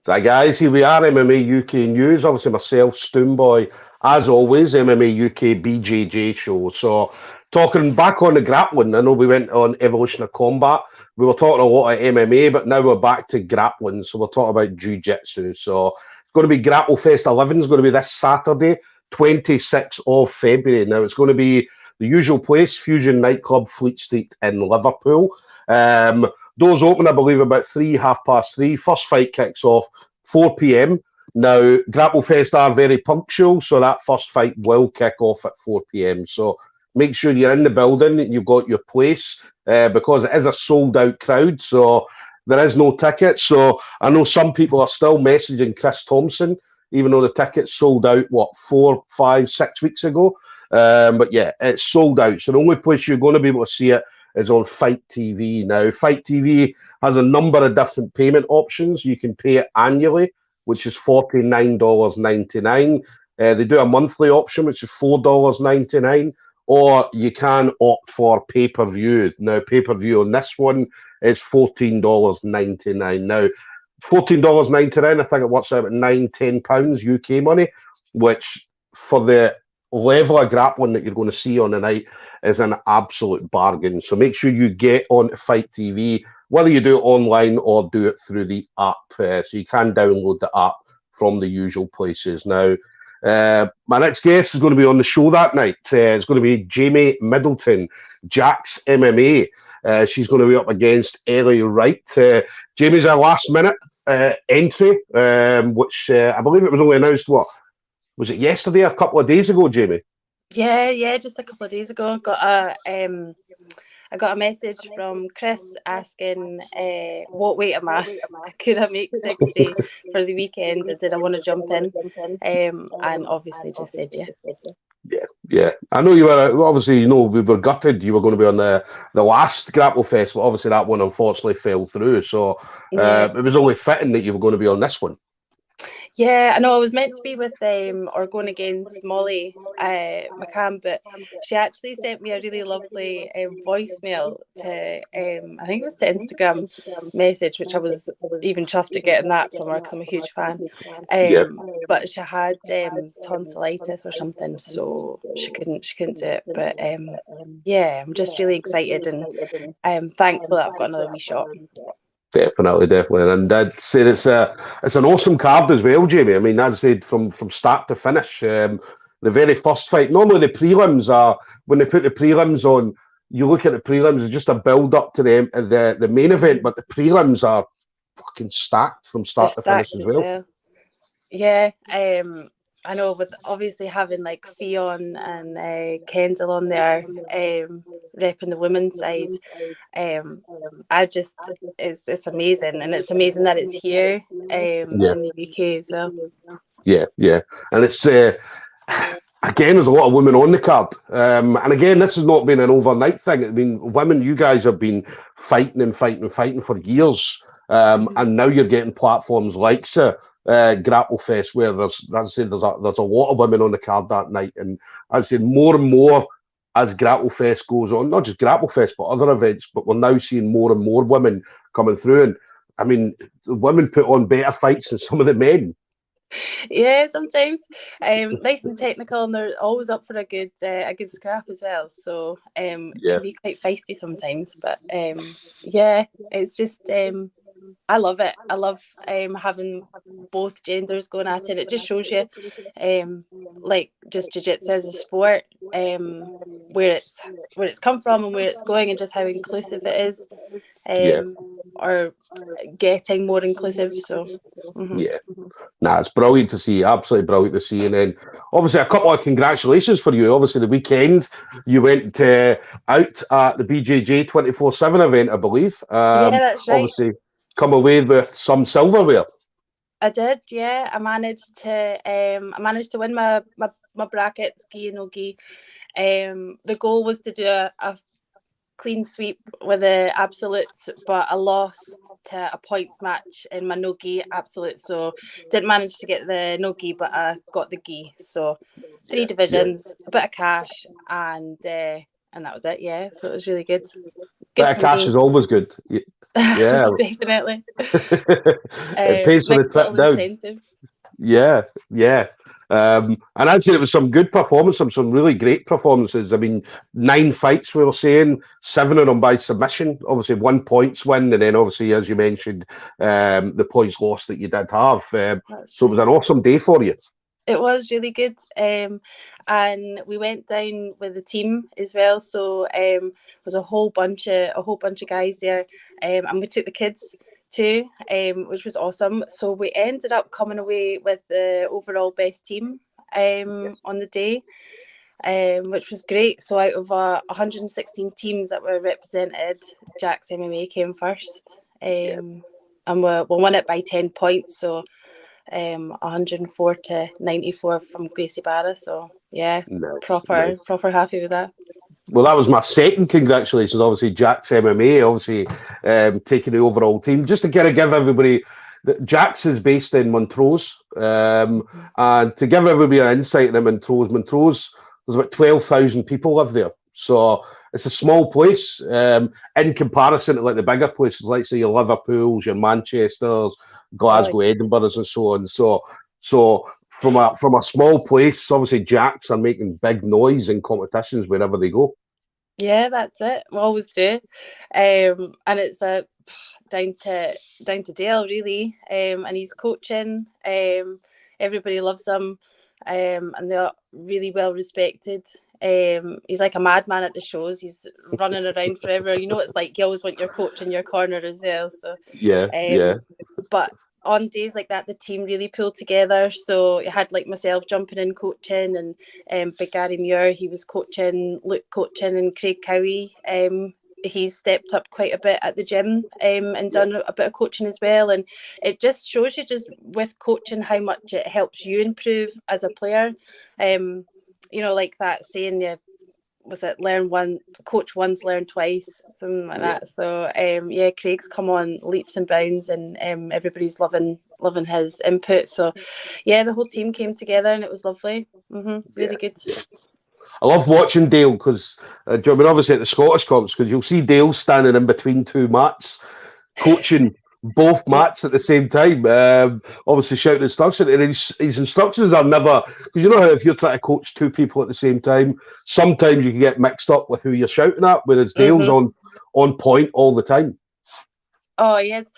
So guys, here we are, MMA UK News. Obviously myself, Stoomboy, as always, MMA UK BJJ show. So talking back on the grappling, I know we went on Evolution of Combat. We were talking a lot of MMA, but now we're back to grappling. So we're talking about Jiu-Jitsu. So it's going to be Grapplefest 11 is going to be this Saturday, 26th of February. Now it's going to be the usual place, Fusion Nightclub, Fleet Street in Liverpool. Doors open, I believe, about 3:30. First fight kicks off 4 p.m. Now, Grapplefest are very punctual, so that first fight will kick off at 4 p.m. So make sure you're in the building, you've got your place, because it is a sold-out crowd, so there is no tickets. So I know some people are still messaging Chris Thompson, even though the tickets sold out, 4, 5, 6 weeks ago. But yeah, it's sold out. So the only place you're going to be able to see it is on Fight TV. Now, Fight TV has a number of different payment options. You can pay it annually, which is $49.99. They do a monthly option, which is $4.99, or you can opt for pay-per-view. Now, pay-per-view on this one is $14.99. Now, $14.99, I think it works out at £9-10 UK money, which for the level of grappling that you're going to see on the night is an absolute bargain. So make sure you get on Fight TV, whether you do it online or do it through the app. So you can download the app from the usual places. Now, my next guest is going to be on the show that night. It's going to be Jaimie Middleton, JAX MMA. She's going to be up against Ellie Wright. Jamie's a last-minute entry, which I believe it was only announced, was it yesterday, a couple of days ago, Jaimie? Yeah, just a couple of days ago. I got a message from Chris asking what weight am I? Could I make 60 for the weekend, and did I want to jump in? And obviously just said yeah. Yeah. I know you were, obviously, we were gutted you were going to be on the last Grapplefest, but obviously that one unfortunately fell through. So it was only fitting that you were going to be on this one. Yeah, I know I was meant to be with or going against Molly McCann, but she actually sent me a really lovely voicemail to, I think it was to Instagram message, which I was even chuffed at getting that from her because I'm a huge fan. But she had tonsillitis or something, so she couldn't do it. But yeah, I'm just really excited, and I'm thankful that I've got another wee shot. Definitely, and I'd say it's an awesome card as well, Jaimie. I mean, as I said, from start to finish, the very first fight. Normally, the prelims are when they put the prelims on. You look at the prelims; it's just a build up to the main event, but the prelims are fucking stacked from start to finish as well. Yeah, I know, with obviously having like Fionn and Kendall on there, repping the women's side, it's amazing, and it's amazing that it's here in the UK as well. Yeah, and it's again, there's a lot of women on the card, and again, this has not been an overnight thing. I mean, women, you guys have been fighting for years, and now you're getting platforms like Grapplefest, where there's a lot of women on the card that night, and I'd say more and more as Grapplefest goes on, not just Grapplefest but other events, but we're now seeing more and more women coming through, and I mean, the women put on better fights than some of the men. Yeah, sometimes nice and technical, and they're always up for a good scrap as well. So can be quite feisty sometimes, but yeah, it's just I love it. I love having both genders going at it. It just shows you like just jiu-jitsu as a sport, where it's come from and where it's going, and just how inclusive it is, or getting more inclusive. So it's brilliant to see, absolutely brilliant to see. And then obviously a couple of congratulations for you. Obviously the weekend you went out at the BJJ 24/7 event, I believe. Yeah, that's right. Obviously come away with some silverware. I did, yeah. I managed to win my brackets, gi and no gi. The goal was to do a clean sweep with the absolutes, but I lost to a points match in my no-gi absolute, so didn't manage to get the no-gi, but I got the gi. So 3 divisions, a bit of cash, and that was it. Yeah, so it was really good. Bit of cash is always good. Yeah. Definitely. It pays for the Nice trip little down. incentive. Yeah, yeah. And I'd say it was some good performances, some really great performances. I mean, 9 fights we were saying, 7 of them by submission. Obviously, 1 points win, and then obviously, as you mentioned, the points lost that you did have. So it was an awesome day for you. It was really good, and we went down with the team as well. So there was a whole bunch of guys there, and we took the kids too, which was awesome. So we ended up coming away with the overall best team on the day, which was great. So out of 116 teams that were represented, JAX MMA came first, and we won it by 10 points. So 104 to 94 from Gracie Barra. So yeah, proper happy with that. Well, that was my second congratulations. Obviously, JAX MMA, obviously taking the overall team. Just to kind of give everybody, JAX is based in Montrose, and to give everybody an insight into Montrose, there's about 12,000 people live there. So it's a small place in comparison to like the bigger places, like say your Liverpools, your Manchesters, Glasgow, Edinburghs, and so on. So from a small place, obviously JAX are making big noise in competitions wherever they go. Yeah, that's it. We always do, and it's a down to Dale really, and he's coaching. Everybody loves him, and they're really well respected. He's like a madman at the shows. He's running around forever. You know, it's like you always want your coach in your corner as well. So yeah. But on days like that, the team really pulled together. So you had like myself jumping in coaching, and Big Gary Muir, he was coaching, Luke coaching, and Craig Cowie. He's stepped up quite a bit at the gym and done a bit of coaching as well. And it just shows you just with coaching how much it helps you improve as a player. You know, like that saying, was it learn one, coach once, learn twice, something like that. So Craig's come on leaps and bounds, and everybody's loving his input. So the whole team came together and it was lovely. Really good. I love watching Dale because obviously at the Scottish comps, because you'll see Dale standing in between 2 mats, coaching both mats at the same time. Obviously shouting instructions, and his instructions are never, because you know how if you're trying to coach 2 people at the same time, sometimes you can get mixed up with who you're shouting at, whereas Dale's on point all the time. Oh yes,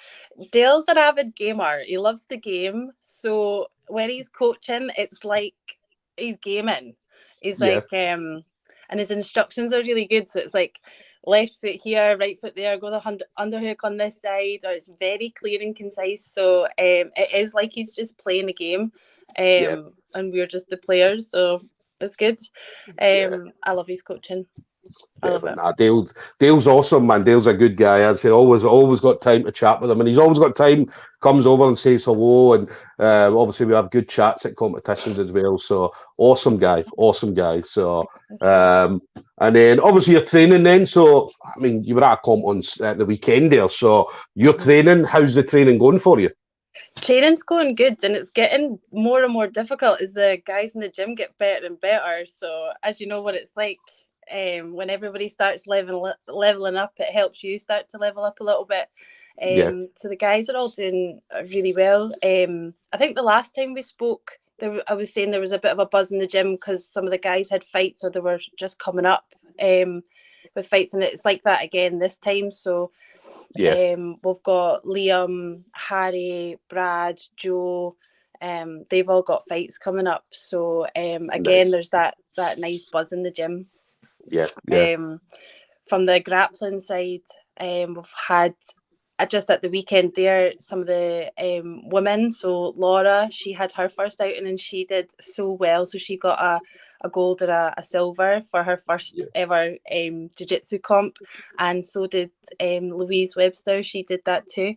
Dale's an avid gamer. He loves the game, so when he's coaching, it's like he's gaming. He's like, and his instructions are really good. So it's like left foot here, right foot there, go the underhook on this side, or it's very clear and concise. So it is like he's just playing a game, and we're just the players. So it's good. I love his coaching. I love it. Dale's awesome, man. Dale's a good guy. I'd say always got time to chat with him, and he's always got time, comes over and says hello, and obviously we have good chats at competitions as well. So awesome guy. So and then obviously you're training then. So I mean, you were at a comp on the weekend there. So you're training. How's the training going for you? Training's going good, and it's getting more and more difficult as the guys in the gym get better and better. So as you know what it's like. When everybody starts leveling up, it helps you start to level up a little bit. So the guys are all doing really well. I think the last time we spoke, I was saying there was a bit of a buzz in the gym because some of the guys had fights or they were just coming up with fights, and it's like that again this time. So we've got Liam, Harry, Brad, Joe. They've all got fights coming up. So again, there's that nice buzz in the gym. From the grappling side, we've had just at the weekend there some of the women. So Laura, she had her first outing and she did so well. So she got a gold and a silver for her first ever jiu-jitsu comp, and so did Louise Webster. She did that too.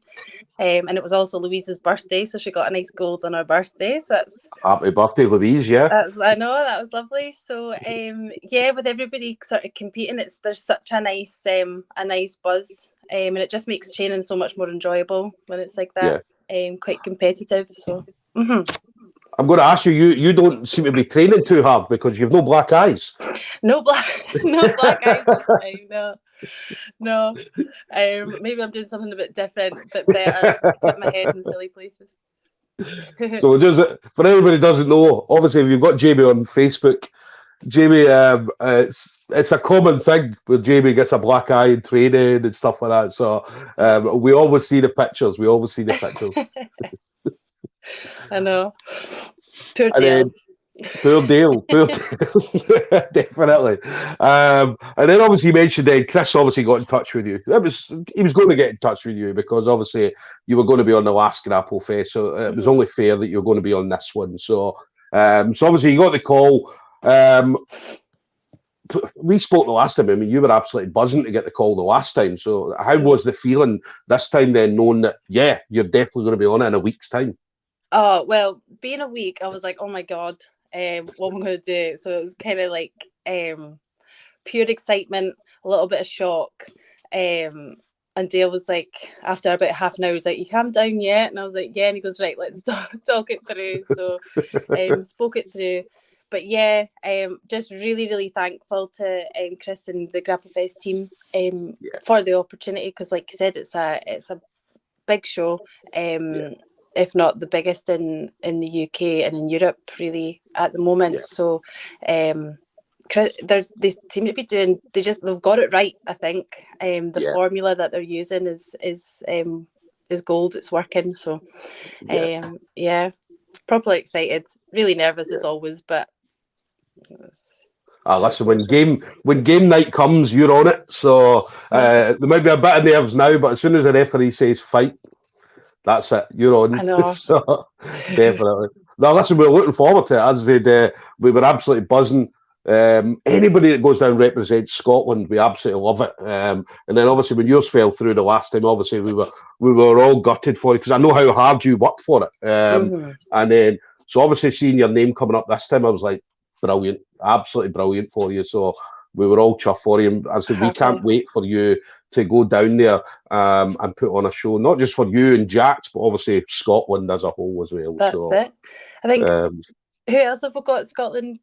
And it was also Louise's birthday, so she got a nice gold on her birthday. So that's happy birthday, Louise! I know that was lovely. So with everybody sort of competing, there's such a nice buzz, and it just makes training so much more enjoyable when it's like that. Quite competitive. So. I'm going to ask you. You don't seem to be training too hard because you've no black eyes. No black, no black eyes this time. No. Maybe I'm doing something a bit different, but better. Put my head in silly places. So just for anybody who doesn't know, obviously if you've got Jaimie on Facebook, Jaimie, it's a common thing where Jaimie gets a black eye in training and stuff like that. So we always see the pictures. I know. Poor And Dale. Poor Dale, definitely. And then obviously you mentioned then Chris obviously got in touch with you. He was going to get in touch with you because obviously you were going to be on the last Grapplefest, so it was only fair that you're going to be on this one. So, so obviously you got the call. We spoke the last time. I mean, you were absolutely buzzing to get the call the last time. So, how was the feeling this time then, knowing that you're definitely going to be on it in a week's time? Oh well, being a week, I was like, oh my god. What am I going to do? So it was kind of like pure excitement, a little bit of shock. And Dale was like, after about half an hour, he was like, you calm down yet? And I was like, yeah. And he goes, right, let's talk it through. So spoke it through. But yeah, just really, really thankful to Chris and the Grapplefest team for the opportunity, because like you said, it's a big show. If not the biggest in the UK and in Europe, really, at the moment. Yeah. So they seem to be doing. They've got it right. I think the formula that they're using is gold. It's working. So properly excited. Really nervous as always, but. Listen, when game night comes, you're on it. So there might be a bit of nerves now, but as soon as the referee says fight, that's it. You're on. I know. So, definitely. Now, listen, we're looking forward to it. As I said, we were absolutely buzzing. Anybody that goes down and represents Scotland, we absolutely love it. And then obviously when yours fell through the last time, obviously we were all gutted for it, because I know how hard you worked for it. And then so obviously seeing your name coming up this time, I was like, brilliant, absolutely brilliant for you. So we were all chuffed for you. I said, we can't wait for you to go down there and put on a show, not just for you and JAX, but obviously Scotland as a whole as well. That's it. I think, who else have we got? Scotland,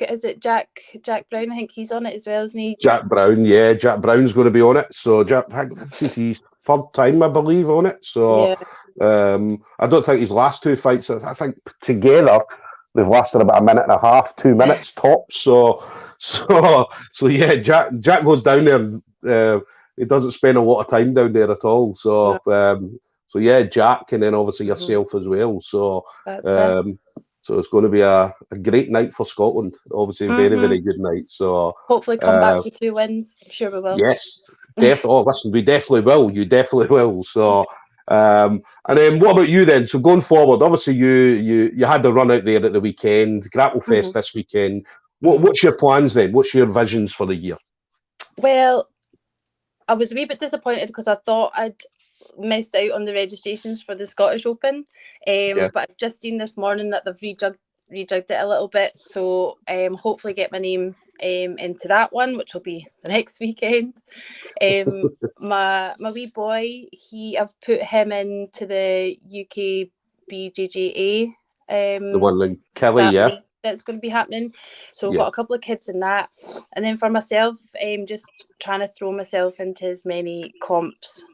is it Jack Brown? I think he's on it as well, isn't he? Jack Brown, yeah. Jack Brown's going to be on it. So this is his third time, I believe, on it. So I don't think his last two fights, I think together, they've lasted about a minute and a half, 2 minutes tops. So yeah, Jack goes down there and he doesn't spend a lot of time down there at all. So so yeah, Jack, and then obviously yourself as well. So so it's going to be a great night for Scotland. Obviously, a very, very good night. So hopefully come back with 2 wins. I'm sure we will. Yes, definitely. Oh, listen, we definitely will. You definitely will. So and then what about you then? So going forward, obviously you had the run out there at the weekend, Grapplefest this weekend. What's your plans then? What's your visions for the year? Well, I was a wee bit disappointed because I thought I'd missed out on the registrations for the Scottish Open, but I've just seen this morning that they've rejigged it a little bit, so hopefully get my name into that one, which will be the next weekend. My wee boy, I've put him into the UK BJJ, the one in Kelly, that's going to be happening. So I've got a couple of kids in that, and then for myself, just trying to throw myself into as many comps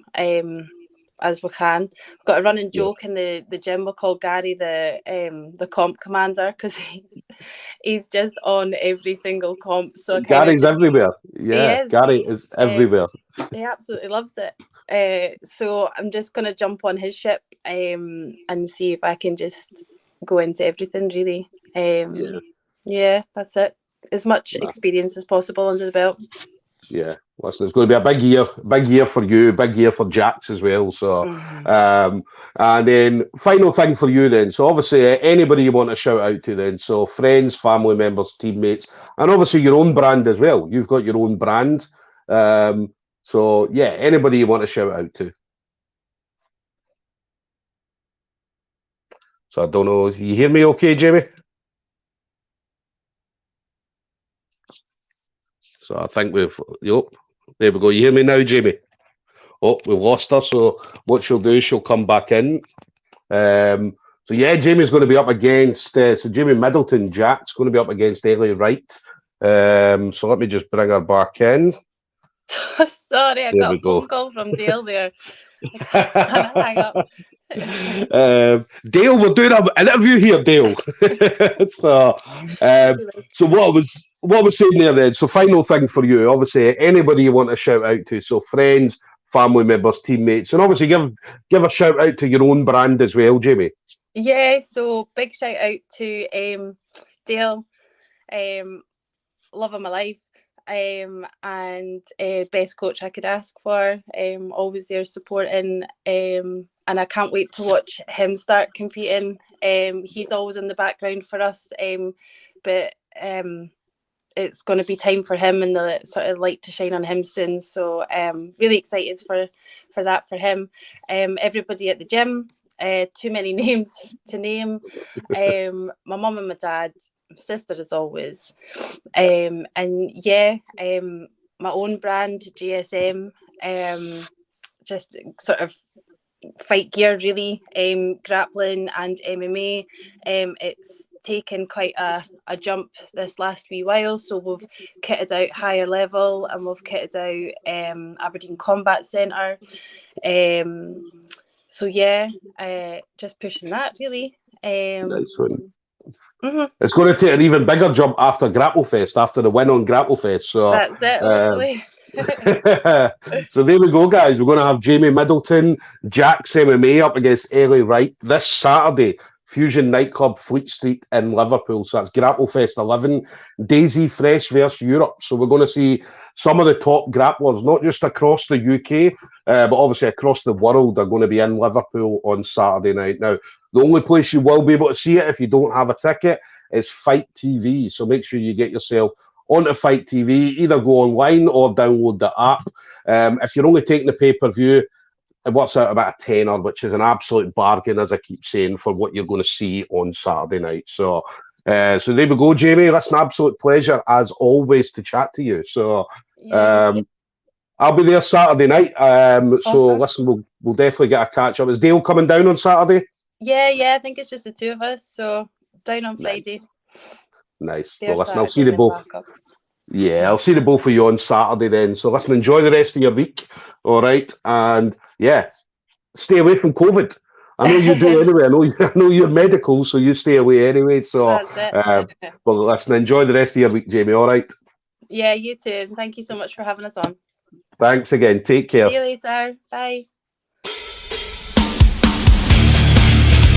as we can. I've got a running joke in the gym. We call Gary the comp commander, because he's just on every single comp. So Gary's everywhere. Yeah, Gary is everywhere. He absolutely loves it. So I'm just going to jump on his ship and see if I can just go into everything, really. Yeah, that's it. As much experience as possible under the belt. Yeah, listen, it's going to be a big year for you, big year for JAX as well. So, and then final thing for you then. So obviously, anybody you want to shout out to then. So friends, family members, teammates, and obviously your own brand as well. You've got your own brand. So yeah, anybody you want to shout out to. So I don't know. You hear me okay, Jaimie? So I think there we go. You hear me now, Jaimie? Oh, we've lost her. So what she'll do, she'll come back in. So yeah, Jaimie's going to be up against, so Jaimie Middleton, JAX, going to be up against Ellie Wright. So let me just bring her back in. Sorry, I There got we a phone go. call from Dale there. And I hang up. Dale, we're doing an interview here, Dale. So what I was saying there then. So final thing for you, obviously, anybody you want to shout out to. So friends, family members, teammates, and obviously give a shout out to your own brand as well, Jaimie. Yeah, so big shout out to Dale, love of my life, and best coach I could ask for. Always there supporting, and I can't wait to watch him start competing. He's always in the background for us, but it's going to be time for him and the sort of light to shine on him soon. So really excited for that for him. Everybody at the gym, too many names to name. My mum and my dad, my sister as always. And yeah, my own brand, GSM, just sort of fight gear really, grappling and MMA. It's taken quite a jump this last wee while, so we've kitted out higher level and we've kitted out Aberdeen Combat Centre. So yeah, just pushing that really. Nice one. It's going to take an even bigger jump after Grapplefest, after the win on Grapplefest. So that's it, hopefully. So there we go, guys. We're going to have Jaimie Middleton, JAX MMA up against Ellie Wright this Saturday. Fusion Nightclub, Fleet Street in Liverpool. So that's Grapplefest 11. Daisy Fresh versus Europe. So we're going to see some of the top grapplers, not just across the UK, but obviously across the world, are going to be in Liverpool on Saturday night. Now, the only place you will be able to see it if you don't have a ticket is Fight TV. So make sure you get yourself onto Fight TV, either go online or download the app. If you're only taking the pay-per-view, it works out about a tenner, which is an absolute bargain, as I keep saying, for what you're going to see on Saturday night. So there we go, Jaimie. That's an absolute pleasure, as always, to chat to you. So I'll be there Saturday night. Awesome. So listen, we'll definitely get a catch-up. Is Dale coming down on Saturday? Yeah, I think it's just the two of us. So down on Friday. Nice. Well, listen, I'll see the both. Yeah, I'll see the both of you on Saturday then. So listen, enjoy the rest of your week. All right. And yeah, stay away from COVID. I know you do anyway. I know you're medical, so you stay away anyway. So well, listen, enjoy the rest of your week, Jaimie. All right. Yeah, you too. Thank you so much for having us on. Thanks again. Take care. See you later. Bye.